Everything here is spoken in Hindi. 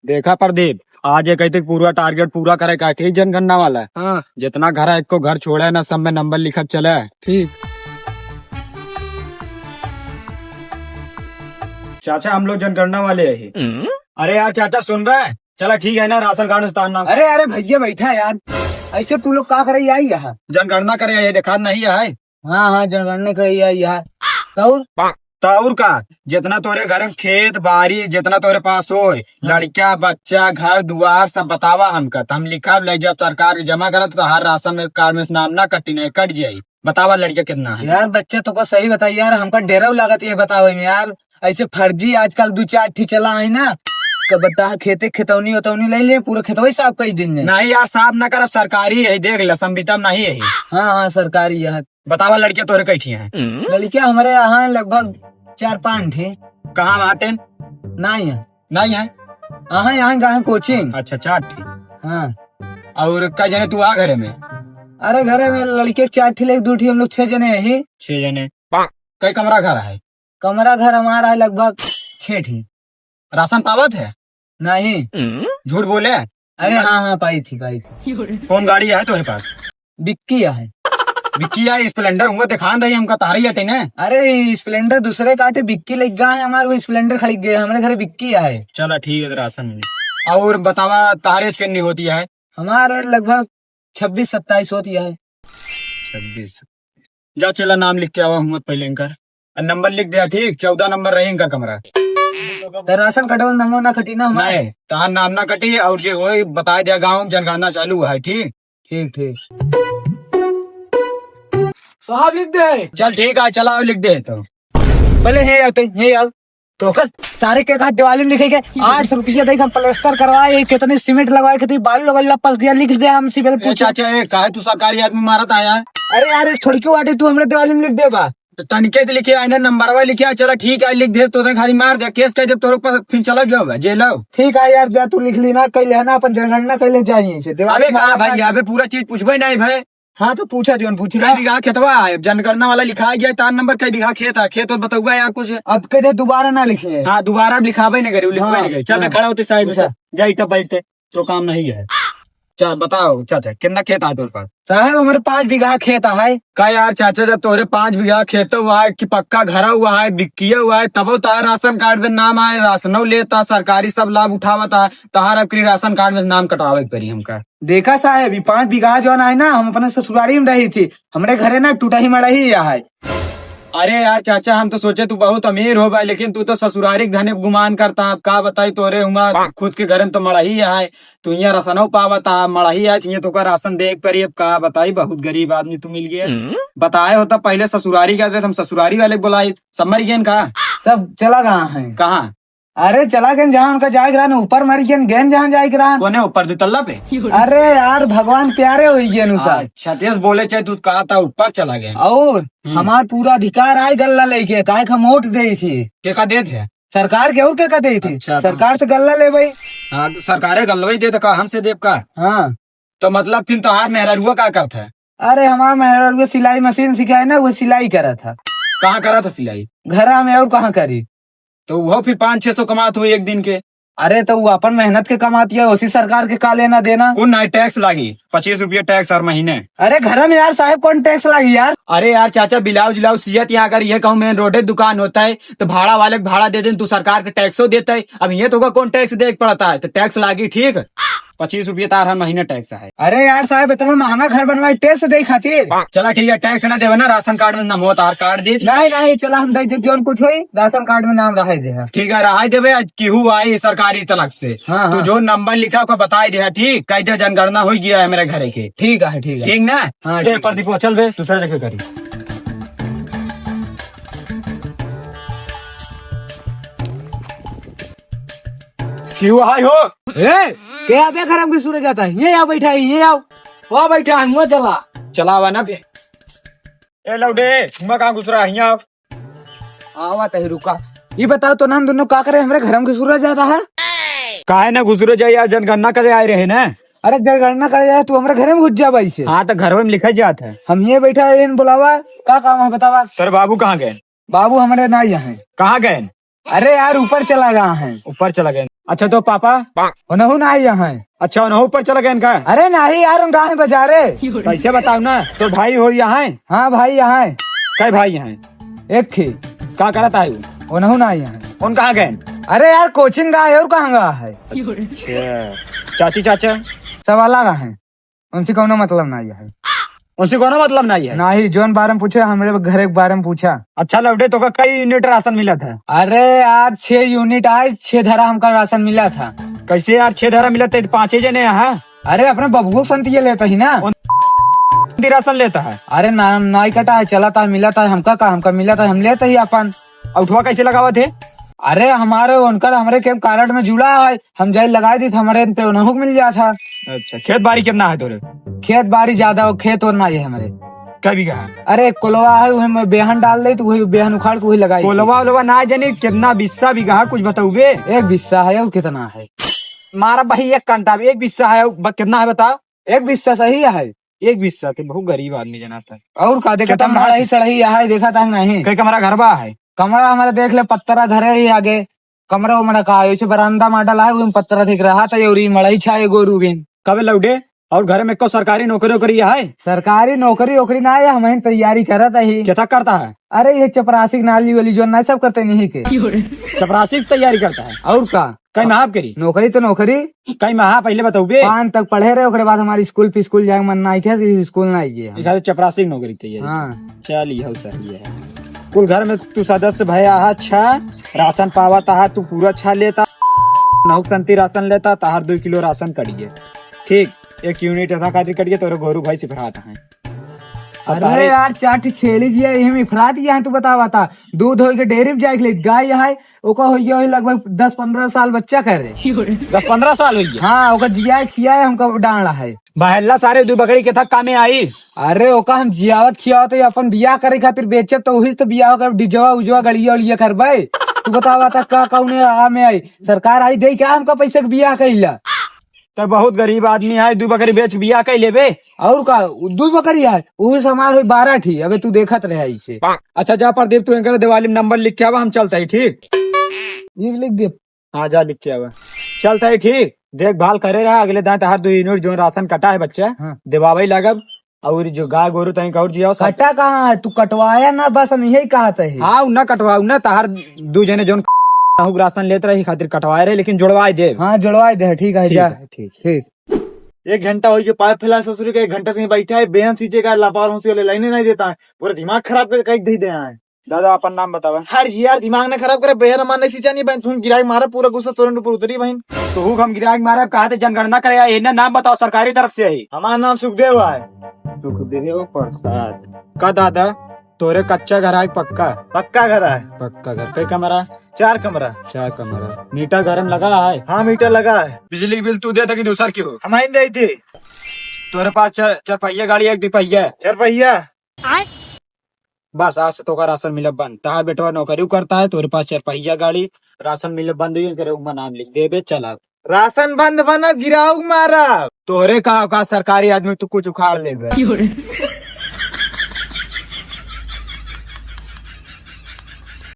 देखा प्रदीप, आज ये कहते पूरा टारगेट पूरा करे का ठीक जनगणना वाला है। हाँ जितना घर है एक को घर छोड़ा है ना, सब में नंबर लिखत चले है। ठीक। चाचा हम लोग जनगणना वाले है। अरे यार चाचा सुन रहा है, चला ठीक है ना, राशन कार्ड में उतारना। अरे अरे भैया बैठा यार, ऐसे तू लोग का करे आई यहाँ? जनगणना करे ये देखा नहीं है। हाँ हाँ जनगणना करे आई यहाँ। और ताउर का जितना तोरे घर में खेत बाड़ी जितना तोरे पास हो, लड़का बच्चा घर दुआर सब बतावा हमका, तो हम लिखा ले जब सरकार जमा करत तो हर राशन कार्ड में नाम ना कटी नहीं कट जाये। बतावा लड़का कितना है। यार बच्चे तो को सही बताई यार, हमका डेरा लागत ये बताओ यार। ऐसे फर्जी आजकल 2-4 ठी चला है ना, कब बता खेते खेतौनी वतौनी ले ले पूरा खेतवा साफ कई दिन में। नहीं यार साफ न करब, सरकारी है देख ल, संविदा नहीं है। हाँ हाँ सरकारी यहाँ। बतावा लड़के तोरे कैठी है। लड़कियां हमारे यहाँ लगभग 4-5 थे। कहाँ बाटे? नहीं है। नहीं है। हाँ यहाँ गाँव कोचिंग। अच्छा 4 ठी। हाँ और कई जने तू आ घरे में? अरे घरे में लड़के 4 ठी ले 2 ठी, हम लोग 6 जने है ही। 6 जने। कई कमरा घर है? कमरा घर हमारा है लगभग 6 ठी। राशन पावत है? नहीं। झूठ बोले? अरे हाँ हाँ पाई थी। कौन गाड़ी है तुम्हारे पास? बिक्की है। विक्की यार स्प्लेंडर हुआ दिखान रही हमका तारी हटे ने। अरे स्प्लेंडर दूसरे काटे बिक्की लग गया है हमारे, वो स्प्लेंडर खरीद गए हमारे घर बिक्की है। चलो ठीक है राशन में। और बतावा तारेज कितनी होती है? हमारे लगभग 26-27 होती है। 26। जा चला नाम लिख के आवा हम पहले इनकर नंबर लिख दिया। ठीक 14 नंबर रही इनका कमरा। तो राशन कटवा नमो ना कटी ना हमारे। नहीं तहार नाम ना कटी, और जो हो बता दिया गाँव जनगणना चालू है। ठीक ठीक ठीक साहब लिख दे। चल ठीक है, चला लिख दे। तो पहले हे आते हे आओ तो कल सारे के साथ दिवाली में लिखेंगे 800 रुपया देख हम प्लास्टर करवाए, कितने सीमेंट लगवाए, कितनी बालू लगा पस दिया, लिख दे हम सिविल पूछा। चाचा ये काहे तू सरकारी आदमी मारा था यार? अरे यार थोड़ी क्यों आटे तू हमरे दिवाली में लिख दे बा। तो तनिके तो लिखे आइना नंबर लिखे। चला ठीक है लिख दे, तो खाली मार दे केस कह दे तोरे पास, फिर चला जाओ जेल। ठीक है यार जा तू लिख ली ना, कल है ना अपन जनगणना पहले जाइए से दिवाली। अबे कहा भाई यहाँ पे पूरा चीज पूछबे नहीं भाई। हाँ तो पूछा जो पूछ कई बीघा खेतवा है, जनगणना वाला लिखा गया तार नंबर कई बीघा खेत है, खेत बताऊगा यार कुछ। अब कहते दोबारा ना लिखे। हाँ दोबारा लिखाबे नहीं करे, लिखबे नहीं करे। चल खड़ा होते साइड में जाइए बैठते तो काम नहीं है। चल बताओ चाचा कितना खेत है तुम्हारे पास? साहब हमारे 5 बीघा खेत है। का यार चाचा जब तोरे 5 बीघा खेत हुआ है कि पक्का घरा हुआ है बिक्किया हुआ है, तब तार राशन कार्ड में नाम आए, राशन लेता सरकारी सब लाभ उठावता, तार अब राशन कार्ड में नाम कटवावे पड़ी हमका। देखा साहब 5 बीघा जो है ना, हम अपने ससुरारी में रही थी, हमारे घरे ना टूटा ही मड़ा ही है। अरे यार चाचा हम तो सोचे तू बहुत अमीर हो भाई, लेकिन तू तो ससुरारी धने गुमान करता। अब का बताई तोरे हुआ खुद के घर में तो मड़ा ही है, तू यहाँ राशन पावता मड़ा ही है, तो का राशन देख परी। अब का बताई बहुत गरीब आदमी तू मिल गया। बताए होता पहले ससुरारी का, हम ससुरारी वाले बुलाई सब मर गए। कहा सब चला कहाँ है? कहाँ? अरे चला गए जहाँ उनका जाएगा ना, ऊपर मर गए गैन जहाँ जाएगा। कोने ऊपर 2 तल्ला पे? अरे यार भगवान प्यारे हो गए अनुसार। अच्छा तेज बोले चाहे तू कहा था ऊपर चला गया। और हमार पूरा अधिकार आए गल्ला लेके, काहे हम वोट दे थी। क्या दे थे? सरकार के और क्या दे थी? अच्छा, सरकार से गल्ला ले भाई। हाँ सरकारे गलवई दे तो का हमसे देव का। हाँ तो मतलब फिर तो हाथ मेहरा रुआ का करता है? अरे हमारा मेहरा सिलाई मशीन सिखाए ना, वो सिलाई करा था। कहाँ करा था सिलाई? घर में और कहाँ करी। तो वो फिर 500-600 कमात हुई एक दिन के। अरे तो वो अपन मेहनत के कमाती है, उसी सरकार के का लेना देना। कौन नहीं टैक्स लागी 25 रुपया टैक्स हर महीने। अरे घर में यार साहब कौन टैक्स लागी यार। अरे यार चाचा बिलाउ जिलाउ सियत यहाँ अगर ये कहूँ मेन रोडे दुकान होता है तो भाड़ा वाले भाड़ा दे दे, तू सरकार के टैक्सो देता है। अब ये तो कौन टैक्स देख पड़ता है, तो टैक्स लागी ठीक 25 रुपया तार हर महीने टैक्स है। अरे यार साहब इतना महंगा घर बनवाए टैक्स दे खातिर। चला ठीक है टैक्स ना देवे ना, राशन कार्ड में नाम हो तार कार्ड दे। नहीं चला हम दे जो कुछ हुई राशन कार्ड में नाम रहा दे। ठीक है रहा देवे केहू आई सरकारी तरफ से। हाँ, तू जो नंबर लिखा को बताई दे। ठीक कई दे जनगणना हो गया है मेरे घरे के। ठीक है ठीक ना। हाँ प्रदीप चल बे दूसरे जगह करी। क्यों आई हो? क्या बे खराब की सूरज जाता है, ये आओ बैठा है, ये आओ वहाँ बैठा है, चला चला हुआ ना बे। ए लौडे मैं कहाँ घुस रहा है यहाँ? आवा तही रुका। ये बताओ तो ना हम दोनों का करे, हमारे घर में सूरज जाता है। काहे ना घुस रहे यार, जनगणना करे आए रहे ना। अरे जनगणना करे जाए तू हमारे घर में घुस जा भाई से। हाँ तो घर में लिखा जाता है। हम ये बैठा है बुलावा का काम है बतावा। तेरे बाबू कहाँ गए? बाबू हमारे ना यहाँ है। कहाँ गए? अरे यार ऊपर चला गया है। ऊपर चला गए। अच्छा तो पापा उन्होंने ना यहाँ है। अच्छा उन्होंने ऊपर चला गए इनका। अरे नहीं यार उनका है बाजारे। कैसे बताओ ना, तो भाई हो यहाँ है? हाँ भाई यहाँ है। कई भाई यहाँ है? एक ही क्या करता है वो? उन्होंने ना यहाँ है। उन कहाँ गए? अरे यार कोचिंग का है और कहाँ गया है। अच्छा चाची चाचा सब अलग है, उनसे कोनो मतलब नहीं है। उनसे कोनो मतलब नहीं है? नहीं जोन बारे में पूछे, हमारे घर के बारे में पूछा। अच्छा लौटे तो का कई यूनिट राशन मिला था? अरे यार 6 यूनिट आए, 6 धरा हमका राशन मिला था। कैसे यार 6 धरा मिला था? 5 जने यहाँ। अरे अपने बबुओ संतिये लेता ही ना। राशन लेता है? अरे नाम नहीं कटा है, चला था मिला था हमका मिला था, हम लेते ही अपन। उठवा कैसे लगावा थे? अरे हमारे उनका हमारे के कार्ड में जुड़ा है, हम जाए लगाई दी, हमारे पे उन्होंने मिल गया था। अच्छा खेत बाड़ी कितना है तोरे? खेत बाड़ी ज्यादा हो, खेत और ना है हमारे। क्या बीघा है? अरे कोलवा है, वही में बेहन डाल दी तो वही बेहन उखाड़ के वही लगाई। कोलवा ओलवा ना जानी कितना बिस्सा बीघा कुछ बताऊ बे? एक बिस्सा है और कितना है? मारा भाई एक कंटा एक बिस्सा है, कितना है बताओ? एक बिस्सा सही है। एक बिस्सा तो बहुत गरीब आदमी जनाता है। और का देखा था मड़ाई सड़ही है, देखा था नहीं? कई कमरा घर बा है? कमरा हमारे देख ले पत्थरा धरे ही आगे, कमरा उमड़ा का है, बरामदा मॉडल है, वो पत्थरा दिख रहा था, ये मड़ाई छाए गोरू बिन। कब लौटे? और घर में को सरकारी नौकरी वोकरी है? सरकारी नौकरी वोकरी ना है, हमें तैयारी करता ही। क्या करता है? अरे ये चपरासी नाली वाली जो ना सब करते नहीं के। चपरासी की तैयारी करता है? और का कई माह करी? नौकरी तो नौकरी कई माह पहले बताऊ बे? 5 तक पढ़े रहे, उसके बाद हमारी स्कूल जाए मन ना है, स्कूल ना गया। चपरासी की नौकरी तैयारी। हाँ चल यह सही है। कुल घर में तू सदस्य भया अच्छा राशन पावता है, तू पूरा अच्छा लेता, नौ संती राशन लेता, ताहर 2 किलो राशन कटिए। ठीक 1 यूनिट था खातिर कटिए, तोरे गोरू भाई से भराता है। अरे यार चाटी छेली जी है, इफरा दिया है, तू बता दूध हो के डेयरी में जाए गाय है, ओका हो गया लगभग 10-15 साल बच्चा कर रहे। 10-15 साल हो गया? हाँ ओका जिया खिया है, हमका डाला है। बहल्ला सारे 2 बकरी के था कामे आई। अरे ओका हम जियावत खियावत अपन बियाह करे खातिर बेचे, तो वही तो बियाह कर डिजवा उजवा गड़िया उड़िया करबे। तू बतावा था का कौने आ में आई सरकार आई दे क्या हमका पैसे के बियाह कैला? तो बहुत गरीब आदमी है, 2 बकरी बेच बियाह कई लेबे। और का 2 बकरी है, वही समार हुई 12 थी। अबे तू देखत रहे इसे। अच्छा जा प्रदीप तू इनका दिवाली में नंबर लिख के आवा, हम चलते ही। ठीक लिख दे। हाँ जा लिख के आवा, चलता है। ठीक देखभाल करे रहा, अगले दांत हर 2 यूनिट जो राशन कटा है बच्चा दिवावई लगब, और जो गाय गोरू तई और जिया कटा कहाँ है? तू कटवाया ना, बस हम यही कहा था। हाँ उन्ना कटवाऊ ना, ताहर 2 जने जो राशन लेते रही खातिर कटवाए रहे, लेकिन जुड़वाए दे। हाँ जुड़वाए दे। ठीक है जा। ठीक 1 घंटा हो गया पाइप फैला ससुर के, 1 घंटा से बैठा है, बेहन सींचे का लापार हंसी वाले लाइने नहीं देता है, पूरा दिमाग खराब करके दे दे है। दादा अपन नाम बतावा। हर जी यार दिमाग ने खराब करे, बेहन हमार नहीं सींचा नहीं बहन, तुम गिराई मारा पूरा गुस्सा तुरंत ऊपर उतरी बहन। तो हुक हम गिराग मारा कहा थे जनगणना करे, इन्हें नाम बताओ सरकारी तरफ से है। हमारा नाम सुखदेव है। सुखदेव प्रसाद का दादा तोरे कच्चा घर है पक्का? पक्का घर है। पक्का घर। कई कमरा? 4 कमरा। 4 कमरा। मीटर गरम लगा है? हाँ मीटर लगा है। बिजली बिल तू देता कि दूसर की हो? हमारी दी थी। तोरे पास 4 पहिया गाड़ी है, 1 2 पहिया? 4 पहिया। बस आज से तो का राशन मिले बंद। ताहा बेटवा नौकरी करता है, तोरे पास 4 पहिया गाड़ी, राशन मिले बंद हुई करे, उमा नाम लिख दे बे चला। राशन बंद बना गिराऊ मारा। तोरे का सरकारी आदमी तू कुछ उखाड़ ले बे।